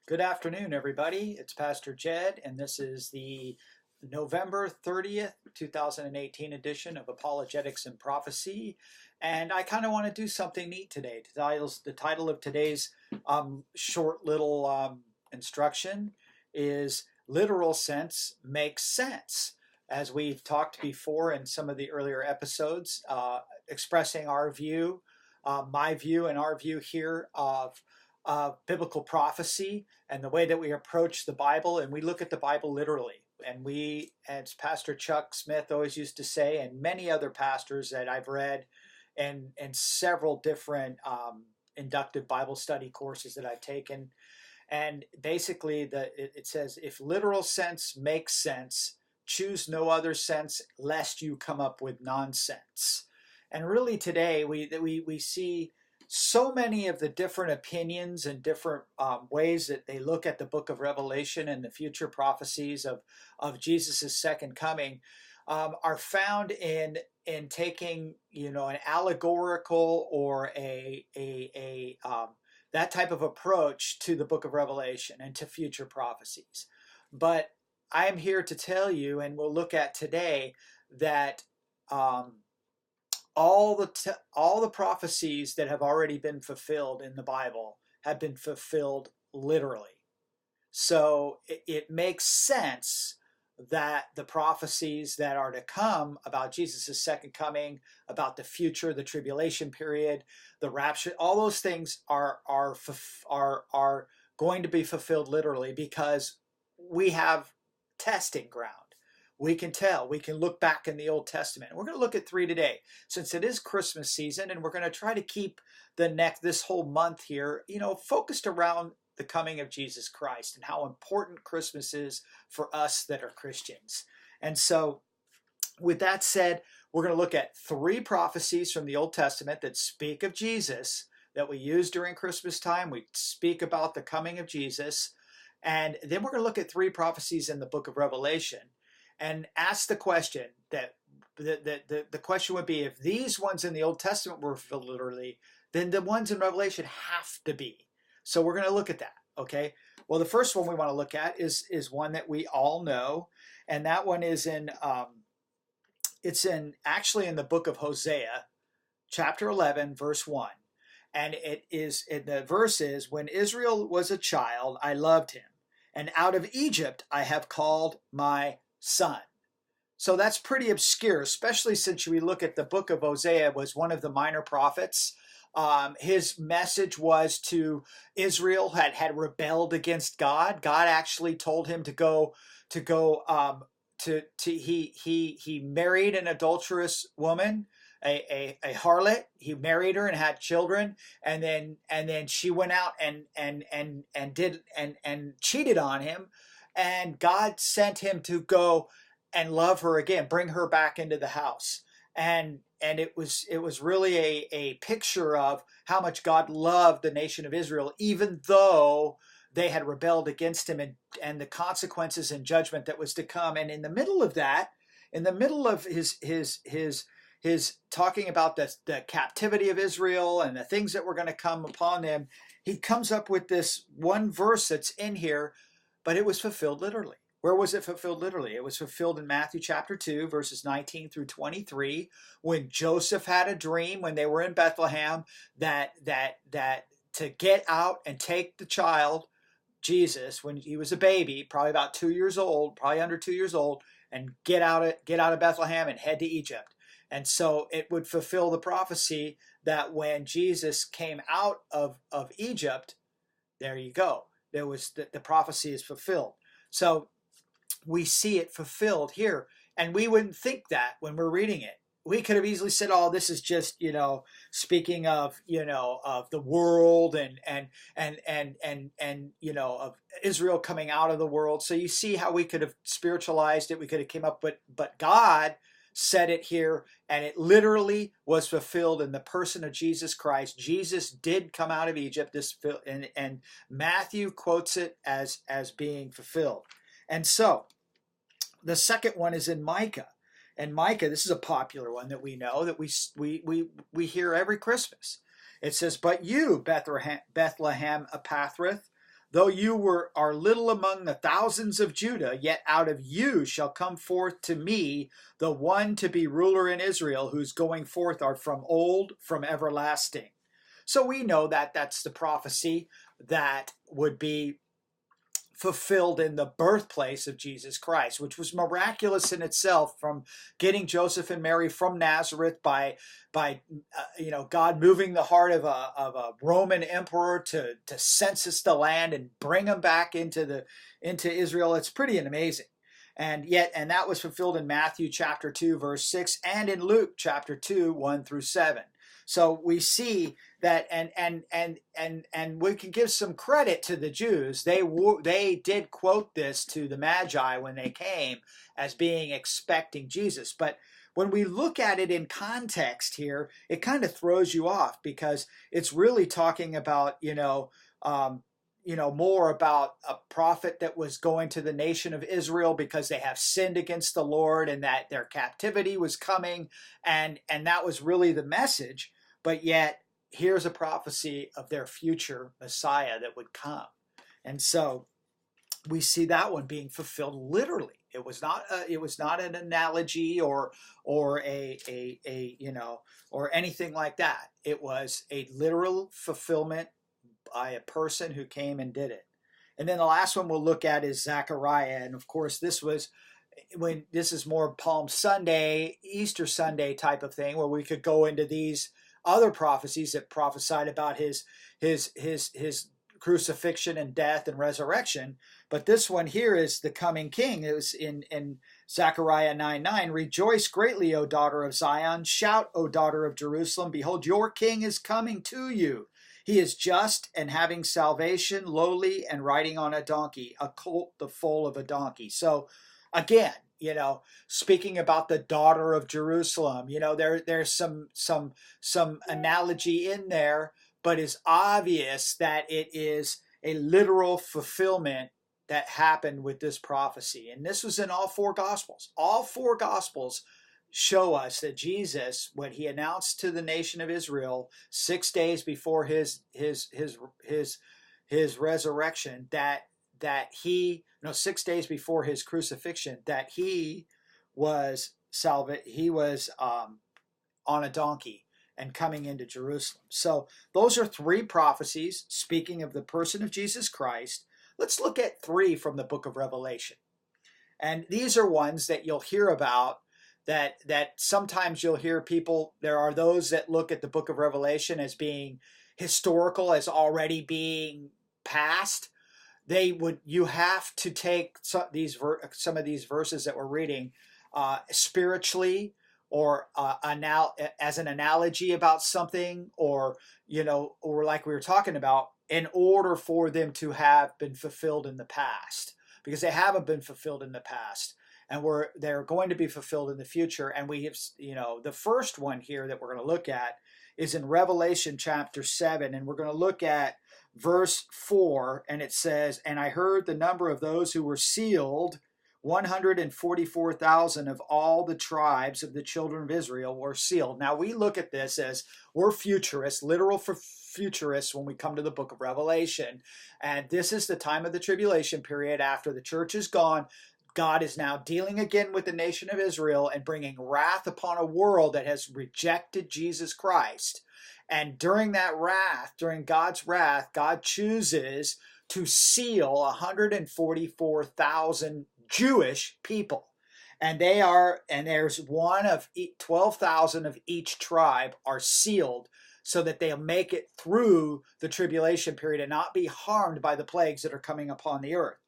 Good afternoon, everybody. It's Pastor Jed, and this is the November 30th, 2018 edition of Apologetics and Prophecy. And I kind of want to do something neat today. The title of today's short little instruction is Literal Sense Makes Sense. As we've talked before in some of the earlier episodes, expressing our view, my view, and our view here of biblical prophecy and the way that we approach the Bible, and we look at the Bible literally. And we, as Pastor Chuck Smith always used to say, and many other pastors that I've read and several different inductive Bible study courses that I've taken, and basically it says, if literal sense makes sense, choose no other sense lest you come up with nonsense. And really today we see so many of the different opinions and different ways that they look at the book of Revelation and the future prophecies of Jesus' second coming are found in taking, an allegorical or that type of approach to the book of Revelation and to future prophecies. But I'm here to tell you, and we'll look at today, that all the prophecies that have already been fulfilled in the Bible have been fulfilled literally. So it makes sense that the prophecies that are to come about Jesus' second coming, about the future, the tribulation period, the rapture, all those things are going to be fulfilled literally, because we have testing ground. We can tell. We can look back in the Old Testament. We're going to look at 3 today, since it is Christmas season, and we're going to try to keep this whole month here, focused around the coming of Jesus Christ and how important Christmas is for us that are Christians. And so, with that said, we're going to look at 3 prophecies from the Old Testament that speak of Jesus that we use during Christmas time. We speak about the coming of Jesus, and then we're going to look at 3 prophecies in the book of Revelation. And ask the question that the question would be, if these ones in the Old Testament were fulfilled literally, then the ones in Revelation have to be. So we're going to look at that. Okay. Well, the first one we want to look at is one that we all know, and that one is actually in the book of Hosea, chapter 11, verse 1. And the verse is, when Israel was a child, I loved him, and out of Egypt I have called my son. So that's pretty obscure, especially since we look at the book of Hosea was one of the minor prophets. His message was to Israel had rebelled against God. God actually told him he married an adulterous woman, a harlot. He married her and had children, and then she went out and cheated on him. And God sent him to go and love her again, bring her back into the house. And it was really a picture of how much God loved the nation of Israel, even though they had rebelled against him, and the consequences and judgment that was to come. And in the middle of that, in the middle of his talking about the captivity of Israel and the things that were going to come upon them, he comes up with this one verse that's in here. But it was fulfilled literally. Where was it fulfilled literally? It was fulfilled in Matthew chapter 2, verses 19 through 23, when Joseph had a dream when they were in Bethlehem that to get out and take the child, Jesus, when he was a baby, probably about 2 years old, probably under 2 years old, and get out of Bethlehem and head to Egypt. And so it would fulfill the prophecy that when Jesus came out of Egypt, there you go. There was the prophecy is fulfilled. So we see it fulfilled here, and we wouldn't think that when we're reading it. We could have easily said, "Oh, this is just speaking of of the world and of Israel coming out of the world." So you see how we could have spiritualized it. We could have came up, but God said it here, and it literally was fulfilled in the person of Jesus Christ. Jesus did come out of Egypt, and Matthew quotes it as being fulfilled. And so the second one is in Micah. And Micah, this is a popular one that we know, that we hear every Christmas. It says, "But you, Bethlehem Epaphrath, though are little among the thousands of Judah, yet out of you shall come forth to me the one to be ruler in Israel, whose going forth are from old, from everlasting. So we know that that's the prophecy that would be fulfilled in the birthplace of Jesus Christ, which was miraculous in itself, from getting Joseph and Mary from Nazareth by God moving the heart of a Roman emperor to census the land and bring them back into Israel. It's pretty amazing. And that was fulfilled in Matthew chapter 2 verse 6 and in Luke chapter 2 1 through 7. So we see that, and we can give some credit to the Jews. They did quote this to the Magi when they came as being expecting Jesus. But when we look at it in context here, it kind of throws you off, because it's really talking about more about a prophet that was going to the nation of Israel because they have sinned against the Lord and that their captivity was coming, and that was really the message. But yet, here's a prophecy of their future Messiah that would come. And so we see that one being fulfilled literally. It was not an analogy or anything like that. It was a literal fulfillment by a person who came and did it. And then the last one we'll look at is Zechariah. And of course, this is more Palm Sunday, Easter Sunday type of thing, where we could go into these other prophecies that prophesied about his crucifixion and death and resurrection. But this one here is the coming king. It was in Zechariah 9:9. Rejoice greatly, O daughter of Zion. Shout, O daughter of Jerusalem. Behold, your king is coming to you. He is just and having salvation, lowly and riding on a donkey, a colt, the foal of a donkey. So again, speaking about the daughter of Jerusalem, there's some analogy in there, but it's obvious that it is a literal fulfillment that happened with this prophecy. And this was in all four Gospels. All four Gospels show us that Jesus, when he announced to the nation of Israel 6 days before his resurrection, that he, 6 days before his crucifixion, that he was on a donkey and coming into Jerusalem. So those are three prophecies speaking of the person of Jesus Christ. Let's look at three from the book of Revelation. And these are ones that you'll hear about, that sometimes you'll hear people, there are those that look at the book of Revelation as being historical, as already being past. You have to take some of these verses that we're reading spiritually, or as an analogy about something, or like we were talking about, in order for them to have been fulfilled in the past, because they haven't been fulfilled in the past, and they're going to be fulfilled in the future. And we have, the first one here that we're going to look at is in Revelation chapter 7, and we're going to look at verse 4, and it says, "And I heard the number of those who were sealed, 144,000 of all the tribes of the children of Israel were sealed." Now we look at this as we're futurists, literal futurists, when we come to the book of Revelation. And this is the time of the tribulation period. After the church is gone, God is now dealing again with the nation of Israel and bringing wrath upon a world that has rejected Jesus Christ. And during that wrath, during God's wrath, God chooses to seal 144,000 Jewish people. And there's one of 12,000 of each tribe are sealed, so that they'll make it through the tribulation period and not be harmed by the plagues that are coming upon the earth.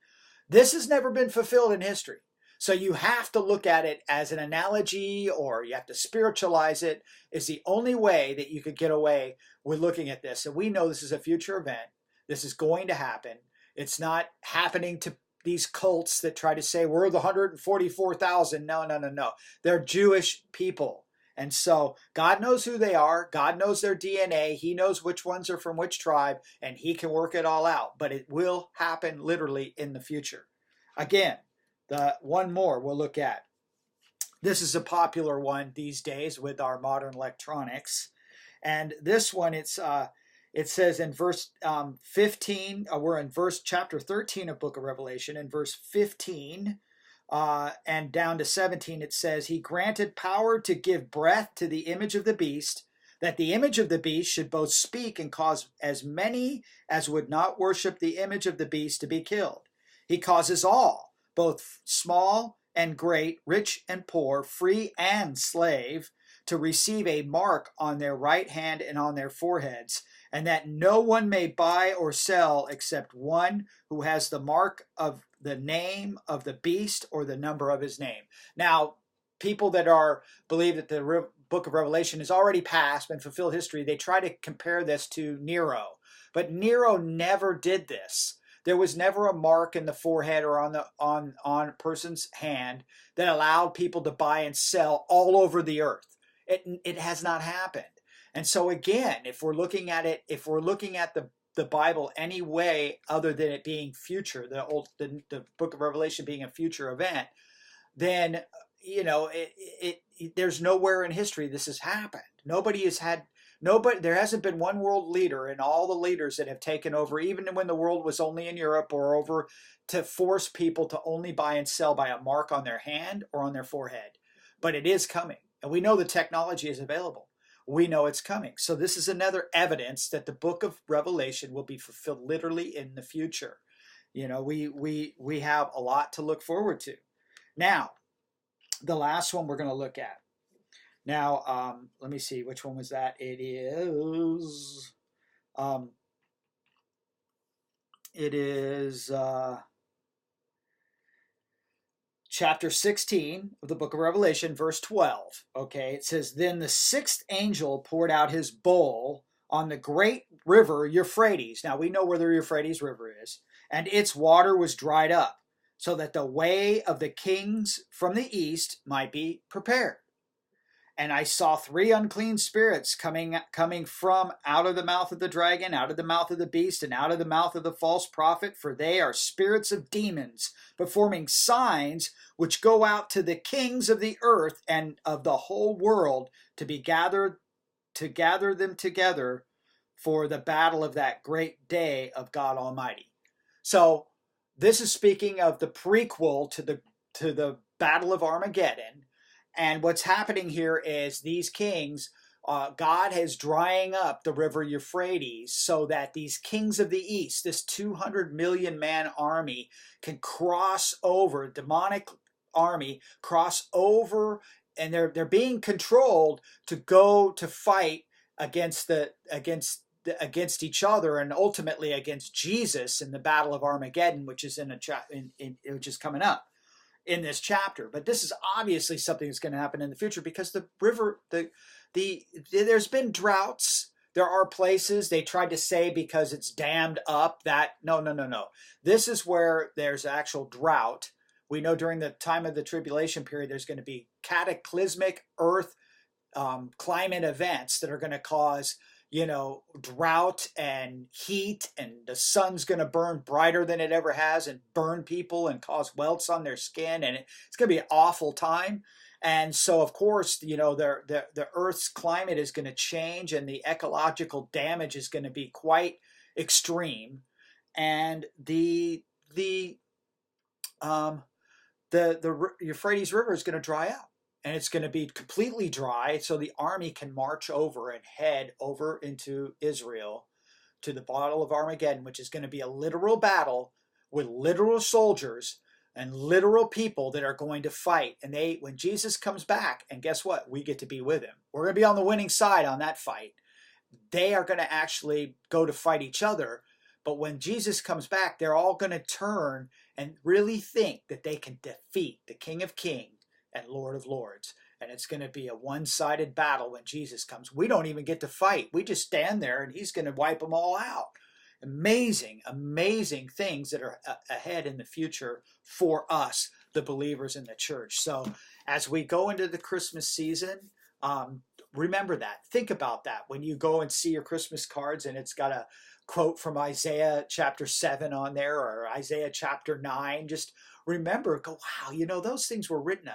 This has never been fulfilled in history. So you have to look at it as an analogy, or you have to spiritualize it. It's the only way that you could get away with looking at this. And we know this is a future event. This is going to happen. It's not happening to these cults that try to say we're the 144,000. No. They're Jewish people. And so God knows who they are. God knows their DNA. He knows which ones are from which tribe, and he can work it all out. But it will happen literally in the future. Again, the one more we'll look at. This is a popular one these days with our modern electronics. And this one, it's It says in verse 15, we're in chapter 13 of book of Revelation, in verse 15 and down to 17, it says, he granted power to give breath to the image of the beast, that the image of the beast should both speak and cause as many as would not worship the image of the beast to be killed. He causes all, both small and great, rich and poor, free and slave, to receive a mark on their right hand and on their foreheads, and that no one may buy or sell except one who has the mark of the name of the beast or the number of his name. Now, people that believe that the book of Revelation has already passed and fulfilled history, they try to compare this to Nero. But Nero never did this. There was never a mark in the forehead or on a person's hand that allowed people to buy and sell all over the earth. It has not happened. And so again, if we're looking at the Bible any way other than it being future, the book of Revelation being a future event, then there's nowhere in history this has happened. There hasn't been one world leader in all the leaders that have taken over, even when the world was only in Europe or over, to force people to only buy and sell by a mark on their hand or on their forehead. But it is coming, and we know the technology is available. We know it's coming. So this is another evidence that the book of Revelation will be fulfilled literally in the future. We have a lot to look forward to. Now, the last one we're going to look at. Now, let me see, which one was that? It is chapter 16 of the book of Revelation, verse 12. Okay, it says, then the sixth angel poured out his bowl on the great river Euphrates. Now, we know where the Euphrates River is. And its water was dried up, so that the way of the kings from the east might be prepared. And I saw three unclean spirits coming from out of the mouth of the dragon, out of the mouth of the beast, and out of the mouth of the false prophet, for they are spirits of demons, performing signs which go out to the kings of the earth and of the whole world to gather them together for the battle of that great day of God Almighty. So this is speaking of the prequel to the Battle of Armageddon. And what's happening here is these kings, God is drying up the river Euphrates so that these kings of the east, this 200 million man army, can cross over, demonic army, cross over, and they're being controlled to go to fight against each other and ultimately against Jesus in the Battle of Armageddon, which is which is coming up in this chapter. But this is obviously something that's going to happen in the future, because the river, there's been droughts. There are places they tried to say because it's dammed up that no. This is where there's actual drought. We know during the time of the tribulation period, there's going to be cataclysmic earth climate events that are going to cause drought and heat, and the sun's going to burn brighter than it ever has and burn people and cause welts on their skin, and it's going to be an awful time. And so, of course, the Earth's climate is going to change, and the ecological damage is going to be quite extreme, and the Euphrates River is going to dry up. And it's going to be completely dry, so the army can march over and head over into Israel to the Battle of Armageddon, which is going to be a literal battle with literal soldiers and literal people that are going to fight. And when Jesus comes back, and guess what? We get to be with him. We're going to be on the winning side on that fight. They are going to actually go to fight each other. But when Jesus comes back, they're all going to turn and really think that they can defeat the King of Kings and Lord of Lords. And it's going to be a one-sided battle when Jesus comes. We don't even get to fight. We just stand there and he's going to wipe them all out. Amazing, amazing things that are ahead in the future for us, the believers in the church. So as we go into the Christmas season, remember that. Think about that when you go and see your Christmas cards and it's got a quote from Isaiah chapter 7 on there, or Isaiah chapter 9. Just remember, go, wow, those things were written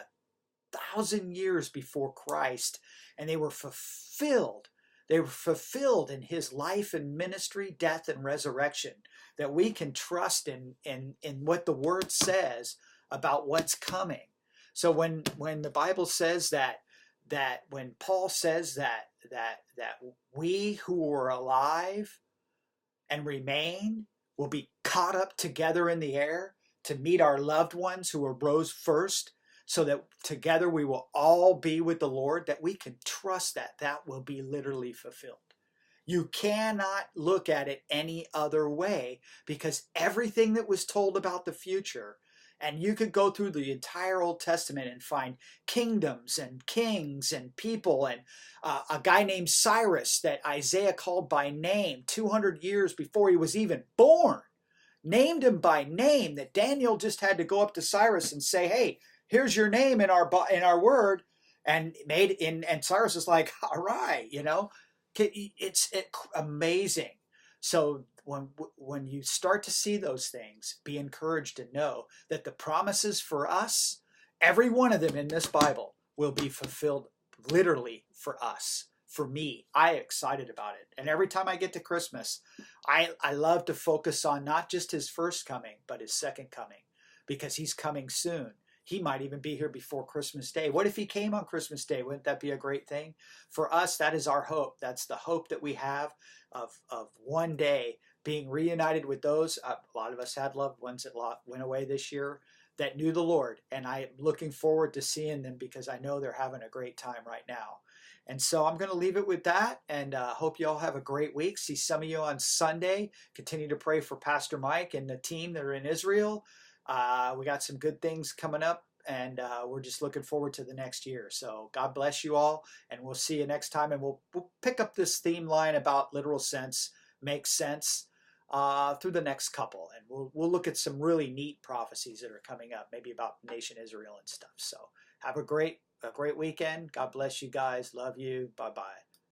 1,000 years before Christ, and they were fulfilled They were fulfilled in his life and ministry, death and resurrection, that we can trust in what the word says about what's coming. So when the Bible says that when Paul says that we who are alive and remain will be caught up together in the air to meet our loved ones who arose first, so that together we will all be with the Lord, that we can trust that that will be literally fulfilled. You cannot look at it any other way, because everything that was told about the future, and you could go through the entire Old Testament and find kingdoms and kings and people, and a guy named Cyrus that Isaiah called by name 200 years before he was even born, named him by name, that Daniel just had to go up to Cyrus and say, hey, here's your name in our word, and Cyrus is like, all right, it's amazing. So when you start to see those things, be encouraged to know that the promises for us, every one of them in this Bible, will be fulfilled literally for us. For me, I'm excited about it. And every time I get to Christmas, I love to focus on not just his first coming, but his second coming, because he's coming soon. He might even be here before Christmas Day. What if he came on Christmas Day? Wouldn't that be a great thing? For us, that is our hope. That's the hope that we have of one day being reunited with those. A lot of us had loved ones that went away this year that knew the Lord. And I'm looking forward to seeing them, because I know they're having a great time right now. And so I'm going to leave it with that, and hope you all have a great week. See some of you on Sunday. Continue to pray for Pastor Mike and the team that are in Israel. We got some good things coming up, and we're just looking forward to the next year. So God bless you all, and we'll see you next time. And we'll pick up this theme line about literal sense, makes sense, through the next couple. And we'll look at some really neat prophecies that are coming up, maybe about the nation Israel and stuff. So have a great weekend. God bless you guys. Love you. Bye-bye.